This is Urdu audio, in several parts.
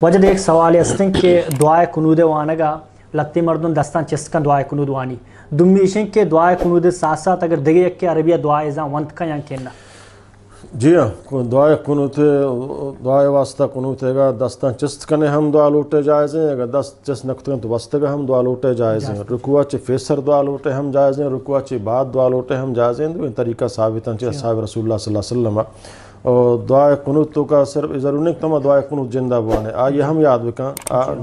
وجد ایک سوال ہے کہ دعائے کنود وانگا لتی مردن دستان چسکن دعائے کنود وانی دمیشن کے دعائے کنود ساتھ ساتھ اگر دیگه یکی عربیہ دعائے ازاں وانت کا یان کہنا. جی ہاں دعائے قنوت دعائے واسطہ قنوت ہے گا دستان چست کنے ہم دعا لوٹے جائز ہیں اگر دست چست نکتیں تو واسطے گا ہم دعا لوٹے جائز ہیں رکوع چے فیسر دعا لوٹے ہم جائز ہیں رکوع چے بعد دعا لوٹے ہم جائز ہیں تو طریقہ ثابت ہیں صاحب رسول اللہ صلی اللہ علیہ وسلم اور دعائے قنوت تو کا صرف ضرور نہیں تمام دعائے قنوت زندہ بوانے آئیے ہم یاد بکاں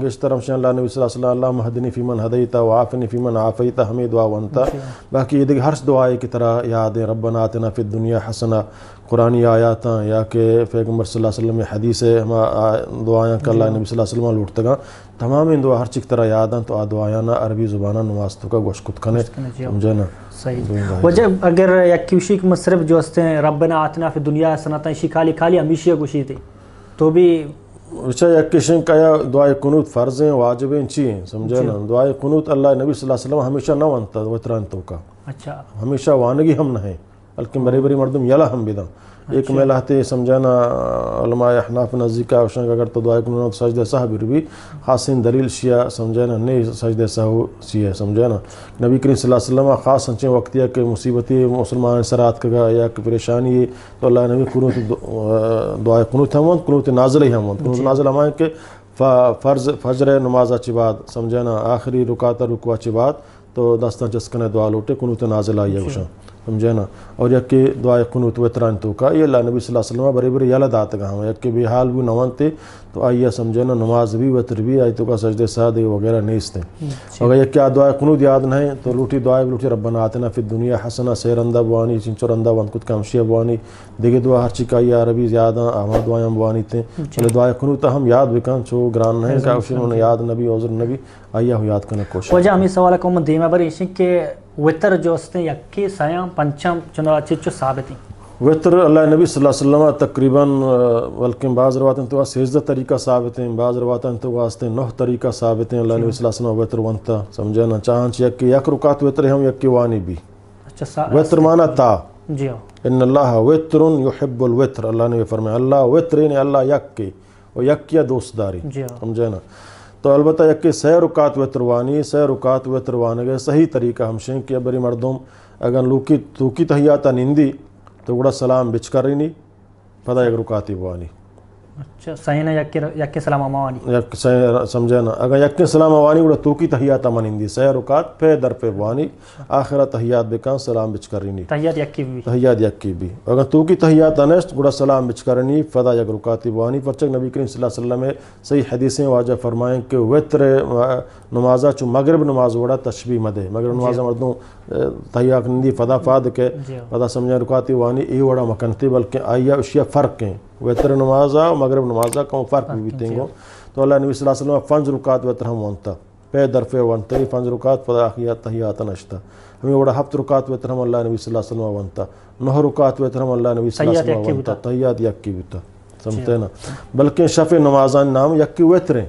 گشتر ہمشان اللہ نبی صلی اللہ علیہ وسلم اللہ مہدنی فی من ہدیتا وعافنی فی من عافیتا ہمیں دعا وانتا باقی یہ دیکھ ہر دعائے کی طرح یاد ہے ربنا آتنا فی الدنیا حسنہ قرآنی آیاتاں یا کہ پیغمبر صلی اللہ علیہ وسلم حدیث ہے ہم دعائیں کہ اللہ نبی صلی اللہ علیہ وسلم لوٹتا گا تمام ان دعا ہر چک طرح یاد ہیں تو آ دعائیں عربی زبانہ نماز تو کا گوشکت کھنے سمجھے نا صحیح. وجہ اگر یکیوشی کو صرف جو ہستے ہیں ربنا آتنا فی دنیا حسنۃ شی خالی ہمیشہ گوشی تھی تو بھی اچھا یکیشن کا یا دعائے قنوت فرض ہیں واجب ہیں چی ہیں سمجھے نا دعائے قنوت اللہ نبی صلی اللہ علیہ وسلم ہمیشہ نہ وانتا وطران تو کا اچھا ہمیشہ وانگی ہم نہ ہیں بلکہ بری بری مردم یلا ہم بھی دیں ایک میں لہتے سمجھانا علماء احناف نزدیکا اوشن اگر تو دعائے قنوت سجدہ سہو بھی خاصین دلیل شیعہ سمجھانا نہیں سجدہ سہو سیئے سمجھانا نبی کریم صلی اللہ علیہ وسلم خاص سنچیں وقتیہ کہ مصیبتی مسلمان سرات کا یا کہ پریشانی تو اللہ نبی قنوت دعائے قنوت ہم وانت قنوت نازل ہی ہم وانت قنوت نازل ہمائیں کہ فرض فجر نمازہ چی بعد سمجھانا آخری رکعتہ رکوع چی بعد تو دستان چسکنے دعا لوٹے قنوت نازل آئی ہے اوشن سمجھے نا اور یک کہ دعائے قنوت وطران تو کا یہ اللہ نبی صلی اللہ علیہ وسلم بری بری یلا دات گا ہم یک کہ بھی حال بھی نوانتے تو آئیے سمجھے نا نماز بھی وطر بھی آئی تو کا سجدے سادے وغیرہ نیستے اگر یک کیا دعائے قنوت یاد نہیں تو لوٹی دعائے لوٹی ربنا آتنا فی الدنیا حسنہ سیرندہ بوانی چنچورندہ وانت کت کامشیہ بوانی دیگے دعا ہر چکا یہ عربی زیادہ آمد دعائیں بوانی تھے چلے دعائے قنوت ہم یاد بکن چو گران نہیں کہ اوشن نے یاد نبی عذر نبی آئیہ ہو یاد کرنے کوشش وجہ ہمیں سوال کو من دیمہ بری اسی کہ وطر جو اس نے یکی سیام پنچم چنو چچو ثابت ہیں وطر اللہ نبی صلی اللہ علیہ وسلم تقریباً بلکہ بعض رواتیں تو سیزدہ طریقہ ثابت ہیں بعض رواتیں تو واسطے 9 طریقہ ثابت ہیں اللہ نبی صلی اللہ علیہ وسلم وطر ونتا سمجھے نا چاہنچ یک رکعت وطر ہم یک وانی بھی وطر مانا تا جی ہاں ان اللہ وطر یحب الوطر اللہ نے فرمایا اللہ وطر یعنی اللہ یک کے اور یک کیا دوست داری سمجھے نا تو البتہ یک کہ 6 رکعت وطر وانی 6 رکعت وطر وانگے صحیح طریقہ ہمشیں کہ بری مردم اگر لوکی توکی تحیاتہ نندی تو گڑا سلام بچ کر رہی نہیں پدا یک رکعتی بوانی اچھا صحیح نا یک سلام آوانی یک سمجھے نا اگر یک سلام آوانی گڑا توکی تحیاتہ منندی 6 رکعت پہ در پہ بوانی آخرہ تحیات بکان سلام بچ کر رہی نہیں تحیات یکی بھی تحیات یکی بھی اگر توکی تحیات نشت گڑا سلام بچ کر رہی فدا یک رکعتی بوانی پرچک نبی کریم صلی اللہ علیہ وسلم صحیح حدیثیں واجہ فرمائیں کہ وطر نمازہ چو مغرب نماز وڑا تشبیح مدے مغرب نمازہ مردوں تحیات نندی فدا فاد کے فدا سمجھیں رکعتی وانی ای وڑا مکنتی بلکہ آئیہ اشیاء فرق ہیں وطر نمازہ و مغرب نمازہ کم فرق بھی بیتیں گو تو اللہ نبی صلی اللہ علیہ وسلم 5 رکعت وطر ہم وانتا پہ درفے وانتا 5 رکعت فدا آخیات تحیات نشتا ہمیں وڑا 7 رکعت وطر ہم اللہ نبی صلی اللہ علیہ وسلم وانتا 9 رکعت وطر ہم اللہ نبی صلی اللہ علیہ وسلم وانتا تحیات یکی بیتا سمجھتے نا بلکہ شفع نمازان نام یکی وطریں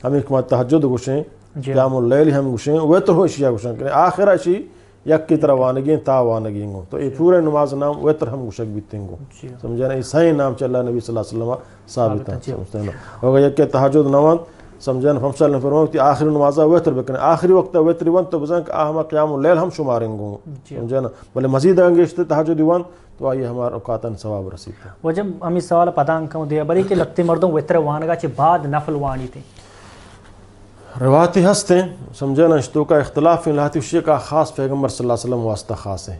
ہمیں ایک تہجد گوشیں قیام اللیل ہم گوشیں وطر ہو اشیاء گوشیں کریں آخر اشی یک کی طرح وانگیں تا وانگیں گو تو یہ پورے نماز نام وطر ہم گوشک بیتیں گو سمجھے نا یہ صحیح نام چل اللہ نبی صلی اللہ علیہ وسلم ثابت ہیں سمجھتے نا ہوگا یک کہ تہجد نوان سمجھے نا فمشال نے فرمایا کہ آخری نمازہ وطر بکنے آخری وقت وطر ون تو بزن کہ ہم قیام اللیل ہم شماریں گو سمجھے نا بلے مزید انگیشتے تہجد ون تو آئیے ہمارا اوقاتاً ثواب رسیتا وہ جب ہمیں سوال پتہ کہوں دیا بری کہ لگتے مردوں وطر وانگا چھ بعد نفل وانی تھے روایتی ہستے سمجھے نا اشتو کا اختلاف ہیں لاتی اشیاء کا خاص پیغمبر صلی اللہ علیہ وسلم واسطہ خاص ہے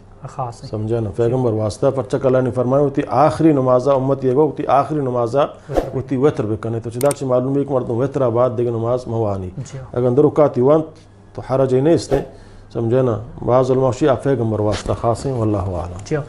سمجھے نا پیغمبر واسطہ پرچک اللہ نے فرمایا ہوتی آخری نمازہ امت یہ گو ہوتی آخری نمازہ ہوتی وطر بکنے تو چدا چھ معلوم ایک مردوں وطر آباد دیکھ نماز موانی اگر اندر رکعتی وانت تو حرج نہیں اس نے سمجھے نا بعض علماء اشیاء پیغمبر واسطہ خاص ہیں واللہ اعلم.